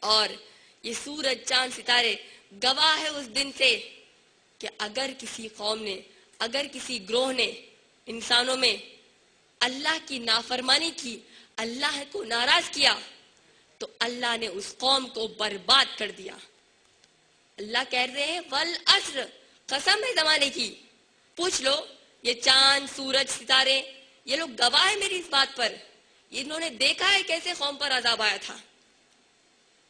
اور یہ سورج چاند ستارے گواہ ہے اس دن سے کہ اگر کسی قوم نے، اگر کسی گروہ نے انسانوں میں اللہ کی نافرمانی کی، اللہ کو ناراض کیا، تو اللہ نے اس قوم کو برباد کر دیا۔ اللہ کہہ رہے ہیں والعصر، قسم ہے زمانے کی۔ پوچھ لو یہ چاند سورج ستارے، یہ لوگ گواہ ہیں میری اس بات پر، انہوں نے دیکھا ہے کیسے قوم پر عذاب آیا تھا۔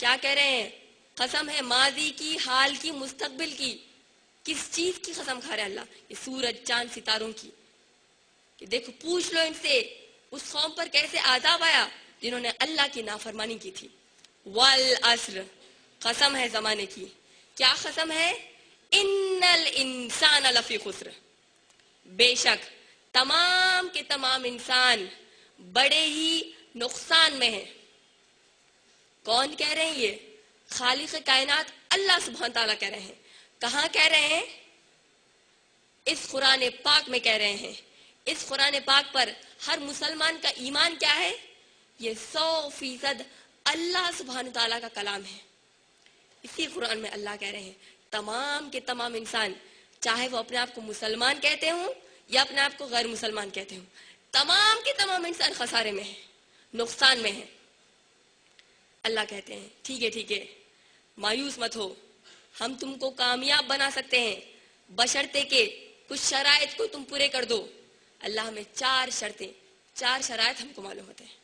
کیا کہہ رہے ہیں؟ قسم ہے ماضی کی، حال کی، مستقبل کی۔ کس چیز کی قسم کھا رہے ہیں اللہ؟ یہ سورج چاند ستاروں کی، کہ دیکھو پوچھ لو ان سے اس قوم پر کیسے عذاب آیا جنہوں نے اللہ کی نافرمانی کی تھی۔ والعصر، قسم ہے زمانے کی۔ کیا قسم ہے؟ ان الانسان لفی خسر، بے شک تمام کے تمام انسان بڑے ہی نقصان میں ہیں۔ کون کہہ رہے ہیں؟ یہ خالق کائنات اللہ سبحانہ تعالیٰ کہہ رہے ہیں۔ کہاں کہہ رہے ہیں؟ اس قرآن پاک میں کہہ رہے ہیں۔ اس قرآن پاک پر ہر مسلمان کا ایمان کیا ہے؟ یہ 100% اللہ سبحانہ تعالیٰ کا کلام ہے۔ اسی قرآن میں اللہ کہہ رہے ہیں تمام کے تمام انسان، چاہے وہ اپنے آپ کو مسلمان کہتے ہوں یا اپنے آپ کو غیر مسلمان کہتے ہوں، تمام کے تمام انسان خسارے میں ہیں، نقصان میں ہیں۔ اللہ کہتے ہیں ٹھیک ہے مایوس مت ہو، ہم تم کو کامیاب بنا سکتے ہیں بشرطے کہ کچھ شرائط کو تم پورے کر دو۔ اللہ ہمیں 4 شرائط ہم کو معلوم ہوتے ہیں۔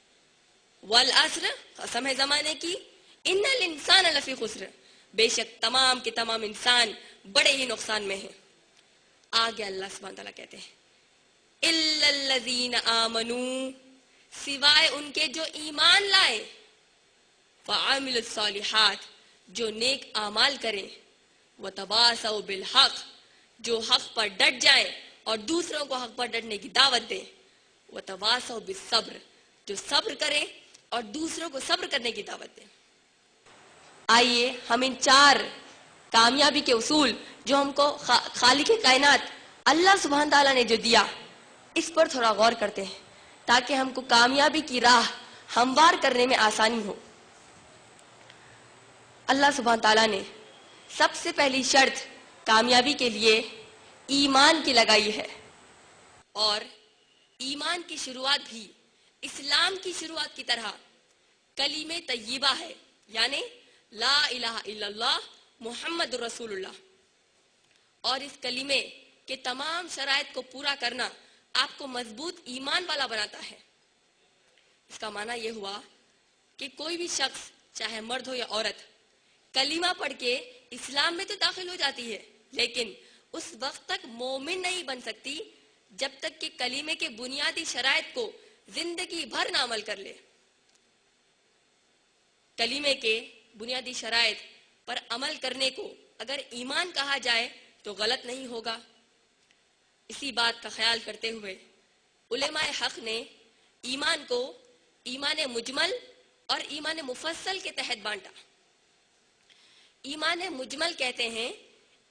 والعصر، قسم ہے زمانے کی، ان الانسان لفی خسر، بے شک تمام کے تمام انسان بڑے ہی نقصان میں ہیں۔ آگے اللہ سبحانہ تعالیٰ کہتے ہیں الا الذین آمنوا، سوائے ان کے جو ایمان لائے، وعملوا الصالحات، جو نیک اعمال کریں، وتواصوا بالحق، جو حق پر ڈٹ جائیں اور دوسروں کو حق پر ڈٹنے کی دعوت دیں، وتواصوا بالصبر، جو صبر کریں اور دوسروں کو صبر کرنے کی دعوت دیں۔ آئیے ہم ان 4 کامیابی کے اصول جو ہم کو خالق کائنات اللہ سبحانہ تعالیٰ نے جو دیا، اس پر تھوڑا غور کرتے ہیں تاکہ ہم کو کامیابی کی راہ ہموار کرنے میں آسانی ہو۔ اللہ سبحانہ تعالیٰ نے سب سے پہلی شرط کامیابی کے لیے ایمان کی لگائی ہے، اور ایمان کی شروعات بھی اسلام کی شروعات کی طرح کلمہ طیبہ ہے، یعنی لا الہ الا اللہ محمد رسول اللہ۔ اور اس کلمے کے تمام شرائط کو پورا کرنا آپ کو مضبوط ایمان والا بناتا ہے۔ اس کا معنی یہ ہوا کہ کوئی بھی شخص چاہے مرد ہو یا عورت کلمہ پڑھ کے اسلام میں تو داخل ہو جاتی ہے، لیکن اس وقت تک مومن نہیں بن سکتی جب تک کہ کلمے کے بنیادی شرائط کو زندگی بھر نہ عمل کر لے۔ کلمے کے بنیادی شرائط پر عمل کرنے کو اگر ایمان کہا جائے تو غلط نہیں ہوگا۔ اسی بات کا خیال کرتے ہوئے علماء حق نے ایمان کو ایمان مجمل اور ایمان مفصل کے تحت بانٹا۔ ایمان مجمل کہتے ہیں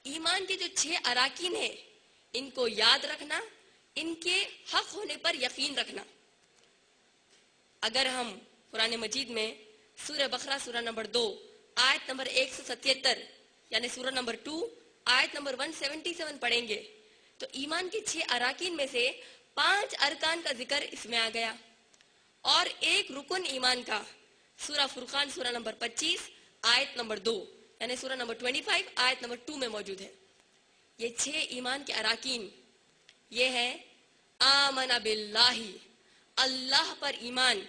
ایمان کے جو 6 اراکین ہیں ان کو یاد رکھنا، ان کے حق ہونے پر یقین رکھنا۔ اگر ہم قرآن مجید میں سورہ بقرہ سورہ نمبر 2 آیت نمبر 177 یعنی سورہ نمبر 2 آیت نمبر 177 پڑھیں گے تو ایمان کے 6 اراکین میں سے 5 ارکان کا ذکر اس میں آ گیا، اور ایک رکن ایمان کا سورہ فرقان سورہ نمبر 25 آیت نمبر 2 یعنی سورہ نمبر 25 آیت نمبر 2 میں موجود ہے۔ یہ 6 ایمان کے اراکین یہ ہے آمن باللہ، اللہ پر ایمان،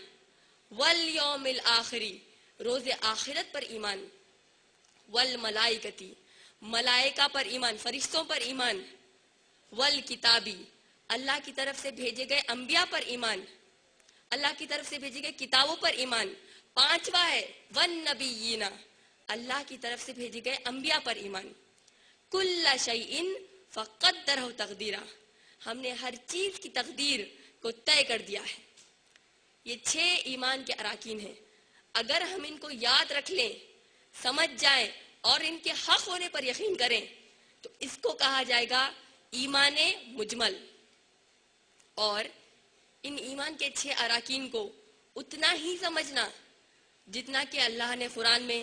والیوم الآخری، روز آخرت پر ایمان، والملائکتی، ملائکہ پر ایمان، فرشتوں پر ایمان، والکتابی، اللہ کی طرف سے بھیجے گئے انبیاء پر ایمان، اللہ کی طرف سے بھیجی گئی کتابوں پر ایمان۔ 5واں ہے والنبیین، اللہ کی طرف سے بھیجے گئے انبیاء پر ایمان۔ کل شیء فقدرہ تقدیرا، ہم نے ہر چیز کی تقدیر کو طے کر دیا ہے۔ یہ 6 ایمان کے اراکین ہیں، اگر ہم ان کو یاد رکھ لیں، سمجھ جائیں اور ان کے حق ہونے پر یقین کریں تو اس کو کہا جائے گا ایمان مجمل۔ اور ان ایمان کے 6 اراکین کو اتنا ہی سمجھنا جتنا کہ اللہ نے قرآن میں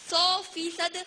100%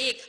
1